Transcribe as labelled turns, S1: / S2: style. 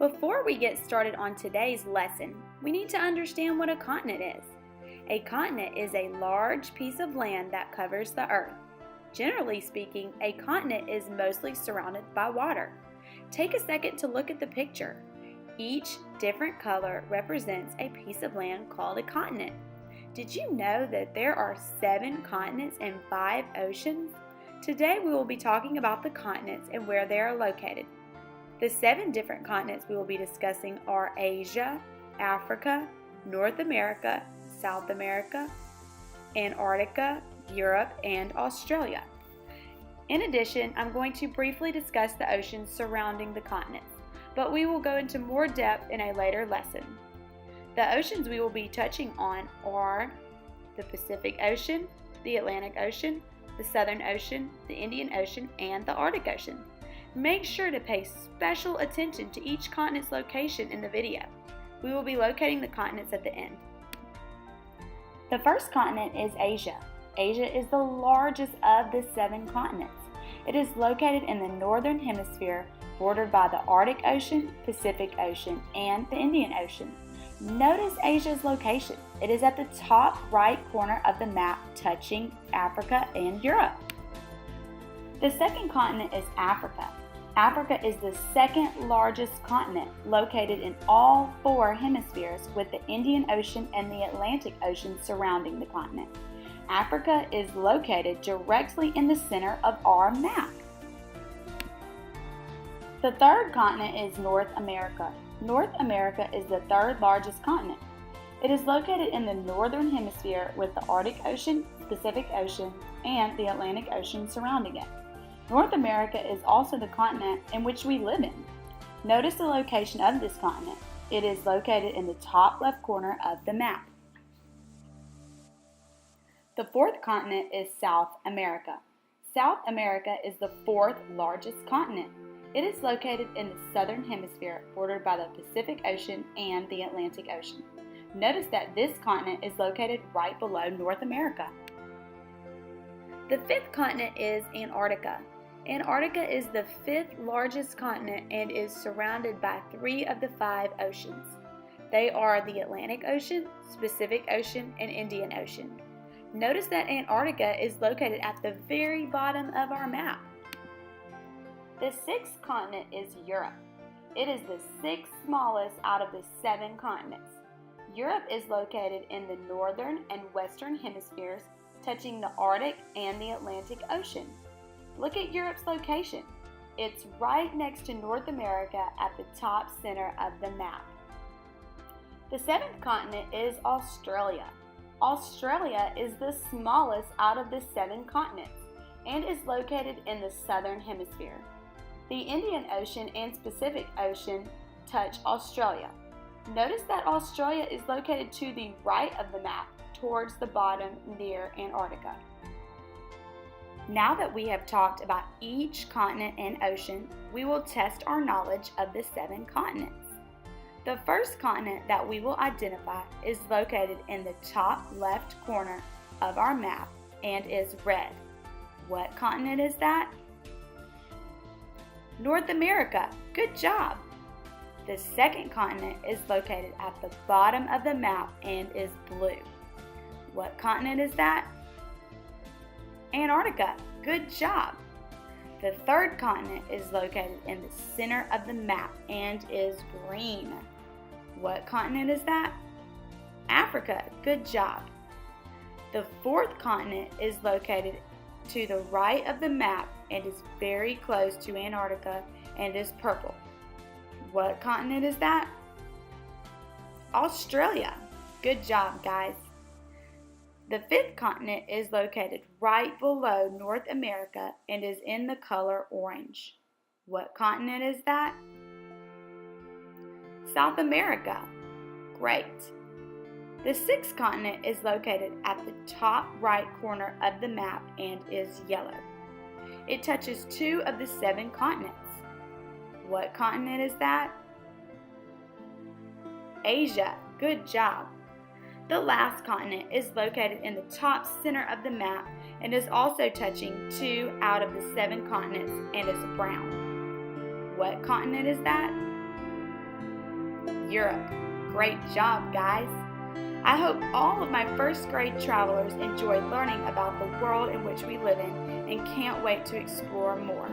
S1: Before we get started on today's lesson, we need to understand what a continent is. A continent is a large piece of land that covers the earth. Generally speaking, a continent is mostly surrounded by water. Take a second to look at the picture. Each different color represents a piece of land called a continent. Did you know that there are 7 continents and 5 oceans? Today we will be talking about the continents and where they are located. The 7 different continents we will be discussing are Asia, Africa, North America, South America, Antarctica, Europe, and Australia. In addition, I'm going to briefly discuss the oceans surrounding the continents, but we will go into more depth in a later lesson. The oceans we will be touching on are the Pacific Ocean, the Atlantic Ocean, the Southern Ocean, the Indian Ocean, and the Arctic Ocean. Make sure to pay special attention to each continent's location in the video. We will be locating the continents at the end. The first continent is Asia. Asia is the largest of the 7 continents. It is located in the northern hemisphere, bordered by the Arctic Ocean, Pacific Ocean, and the Indian Ocean. Notice Asia's location. It is at the top right corner of the map, touching Africa and Europe. The second continent is Africa. Africa is the second largest continent, located in all 4 hemispheres, with the Indian Ocean and the Atlantic Ocean surrounding the continent. Africa is located directly in the center of our map. The third continent is North America. North America is the 3rd largest continent. It is located in the northern hemisphere, with the Arctic Ocean, Pacific Ocean, and the Atlantic Ocean surrounding it. North America is also the continent in which we live in. Notice the location of this continent. It is located in the top left corner of the map. The fourth continent is South America. South America is the 4th largest continent. It is located in the southern hemisphere, bordered by the Pacific Ocean and the Atlantic Ocean. Notice that this continent is located right below North America. The 5th continent is Antarctica. Antarctica is the 5th largest continent and is surrounded by 3 of the 5 oceans. They are the Atlantic Ocean, Pacific Ocean, and Indian Ocean. Notice that Antarctica is located at the very bottom of our map. The 6th continent is Europe. It is the 6th smallest out of the 7 continents. Europe is located in the northern and western hemispheres, touching the Arctic and the Atlantic Ocean. Look at Europe's location. It's right next to North America at the top center of the map. The 7th continent is Australia. Australia is the smallest out of the 7 continents and is located in the southern hemisphere. The Indian Ocean and Pacific Ocean touch Australia. Notice that Australia is located to the right of the map, towards the bottom near Antarctica. Now that we have talked about each continent and ocean, we will test our knowledge of the 7 continents. The first continent that we will identify is located in the top left corner of our map and is red. What continent is that? North America. Good job! The second continent is located at the bottom of the map and is blue. What continent is that? Antarctica. Good job! The third continent is located in the center of the map and is green. What continent is that? Africa. Good job! The fourth continent is located to the right of the map and is very close to Antarctica and is purple. What continent is that? Australia. Good job, guys! The 5th continent is located right below North America and is in the color orange. What continent is that? South America. Great! The 6th continent is located at the top right corner of the map and is yellow. It touches 2 of the 7 continents. What continent is that? Asia. Good job! The last continent is located in the top center of the map and is also touching 2 out of the 7 continents and is brown. What continent is that? Europe. Great job, guys! I hope all of my first grade travelers enjoyed learning about the world in which we live in and can't wait to explore more.